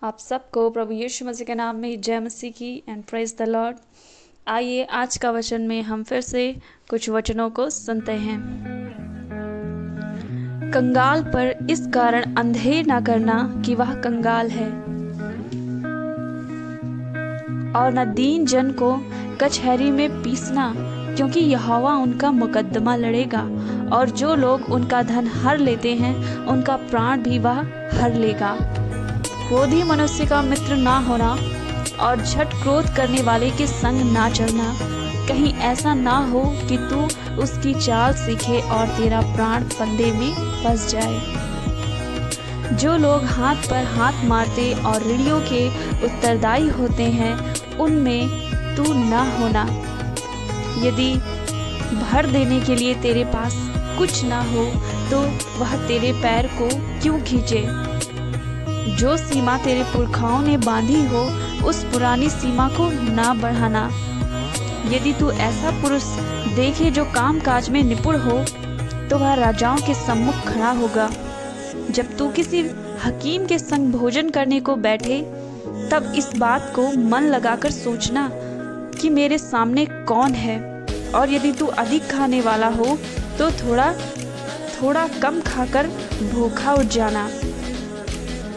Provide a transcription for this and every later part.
आप सबको प्रभु यीशु मसीह के नाम में जय मसीह की एंड प्रेज द लॉर्ड। आइए आज का वचन में हम फिर से कुछ वचनों को सुनते हैं। कंगाल पर इस कारण अंधेर ना करना कि वह कंगाल है, और न दीन जन को कचहरी में पीसना, क्योंकि यहोवा उनका मुकद्दमा लड़ेगा, और जो लोग उनका धन हर लेते हैं उनका प्राण भी वह हर लेगा। क्रोधी मनुष्य का मित्र ना होना और झट क्रोध करने वाले के संग ना चलना, कहीं ऐसा ना हो कि तू उसकी चाल सीखे और तेरा प्राण फंदे में फंस जाए। जो लोग हाथ पर हाथ मारते और ऋणियों के उत्तरदायी होते हैं, उनमें तू ना होना। यदि भर देने के लिए तेरे पास कुछ ना हो तो वह तेरे पैर को क्यों खींचे। जो सीमा तेरे पुरखाओं ने बांधी हो, उस पुरानी सीमा को ना बढ़ाना। यदि तू ऐसा पुरुष देखे जो काम काज में निपुण हो, तो वह राजाओं के सम्मुख खड़ा होगा। जब तू किसी हकीम के संग भोजन करने को बैठे, तब इस बात को मन लगाकर सोचना कि मेरे सामने कौन है। और यदि तू अधिक खाने वाला हो तो थोड़ा थोड़ा कम खाकर भूखा उठ जाना।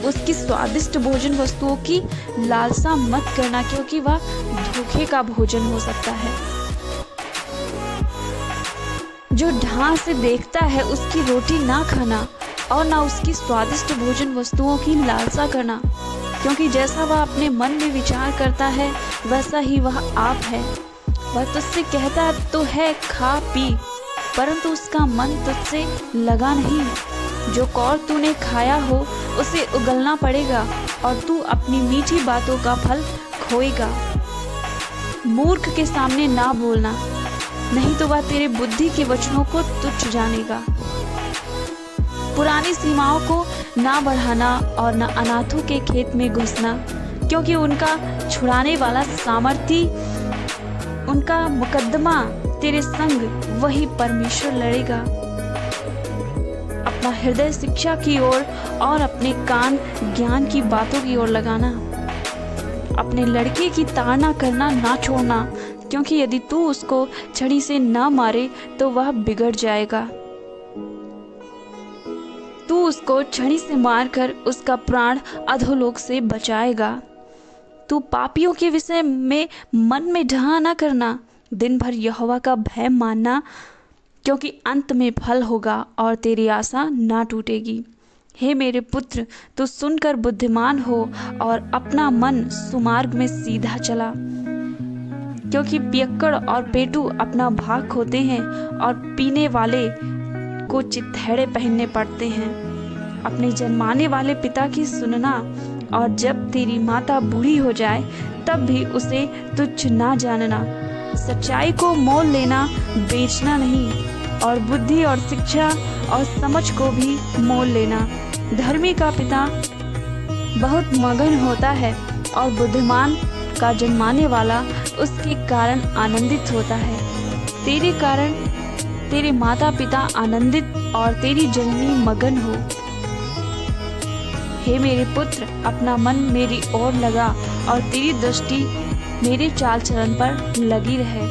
उसकी स्वादिष्ट भोजन वस्तुओं की लालसा मत करना, क्योंकि वह धोखे का भोजन हो सकता है। जो ढांस से देखता है उसकी रोटी ना खाना, और ना उसकी स्वादिष्ट भोजन वस्तुओं की लालसा करना, क्योंकि जैसा वह अपने मन में विचार करता है वैसा ही वह आप है। वह तुझसे कहता तो है खा पी, परंतु उसका मन तुझसे लगा नहीं। जो कौर तूने खाया हो उसे उगलना पड़ेगा, और तू अपनी मीठी बातों का फल खोएगा। मूर्ख के सामने ना बोलना, नहीं तो वह तेरे बुद्धि के वचनों को तुच्छ जानेगा। पुरानी सीमाओं को ना बढ़ाना और न अनाथों के खेत में घुसना, क्योंकि उनका छुड़ाने वाला सामर्थी, उनका मुकद्दमा तेरे संग वही परमेश्वर लड़ेगा। अपना हृदय शिक्षा की ओर और अपने कान ज्ञान की बातों की ओर लगाना। अपने लड़के की ताड़ना करना ना छोड़ना, क्योंकि यदि तू उसको छड़ी से ना मारे तो वह बिगड़ जाएगा। तू उसको छड़ी से मारकर उसका प्राण अधोलोक से बचाएगा। तू पापियों के विषय में मन में ढहा ना करना। दिन भर यहोवा का भय मानना, क्योंकि अंत में फल होगा और तेरी आशा ना टूटेगी। हे मेरे पुत्र, तू सुनकर बुद्धिमान हो और अपना मन सुमार्ग में सीधा चला, क्योंकि पियक्कड़ और पेटू अपना भाग खोते हैं और पीने वाले को चिथड़े पहनने पड़ते हैं। अपने जन्माने वाले पिता की सुनना, और जब तेरी माता बूढ़ी हो जाए तब भी उसे तुच्छ ना जानना। सच्चाई को मोल लेना, बेचना नहीं, और बुद्धि और शिक्षा और समझ को भी मोल लेना। धर्मी का पिता बहुत मगन होता है, और बुद्धिमान का जन्माने वाला उसके कारण आनंदित होता है। तेरे कारण तेरे माता पिता आनंदित और तेरी जननी मगन हो। हे मेरे पुत्र, अपना मन मेरी ओर लगा और तेरी दृष्टि मेरे चाल चलन पर लगी रहे।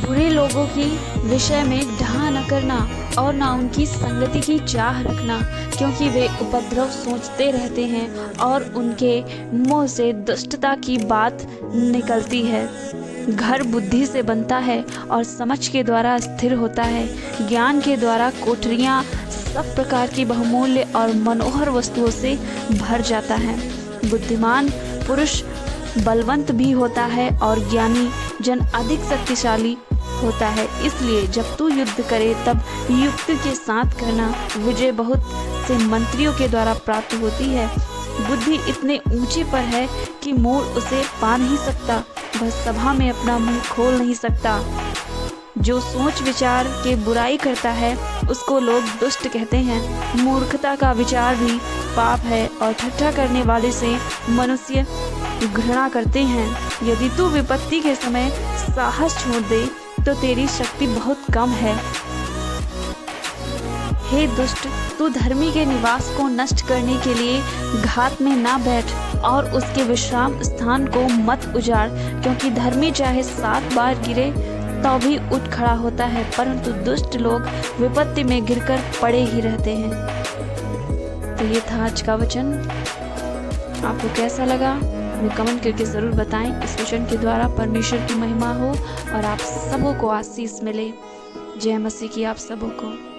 बुरे लोगों की विषय में ढहा न करना, और ना उनकी संगति की चाह रखना, क्योंकि वे उपद्रव सोचते रहते हैं और उनके मुंह से दुष्टता की बात निकलती है। घर बुद्धि से बनता है और समझ के द्वारा स्थिर होता है। ज्ञान के द्वारा कोठरियाँ सब प्रकार की बहुमूल्य और मनोहर वस्तुओं से भर जाता है। बुद्धिमान पुरुष बलवंत भी होता है और ज्ञानी जन अधिक शक्तिशाली होता है। इसलिए जब तू युद्ध करे तब युक्ति के साथ करना। विजय बहुत से मंत्रियों के द्वारा प्राप्त होती है। बुद्धि इतने ऊंचे पर है कि मोर उसे पा नहीं सकता। वह सभा में अपना मुंह खोल नहीं सकता। जो सोच विचार के बुराई करता है उसको लोग दुष्ट कहते हैं। मूर्खता का विचार भी पाप है, और ठट्ठा करने वाले से मनुष्य घृणा करते हैं। यदि तू विपत्ति के समय साहस छोड़ दे तो तेरी शक्ति बहुत कम है। हे दुष्ट, तू धर्मी के निवास को नष्ट करने के लिए घात में ना बैठ और उसके विश्राम स्थान को मत उजाड़, क्योंकि धर्मी चाहे 7 बार गिरे तो भी उठ खड़ा होता है, परंतु दुष्ट लोग विपत्ति में गिरकर पड़े ही रहते हैं। तो ये था आज का वचन। आपको कैसा लगा हमें कमेंट करके ज़रूर बताएं। इस वचन के द्वारा परमेश्वर की महिमा हो और आप सबों को आशीष मिले। जय मसीह की आप सबों को।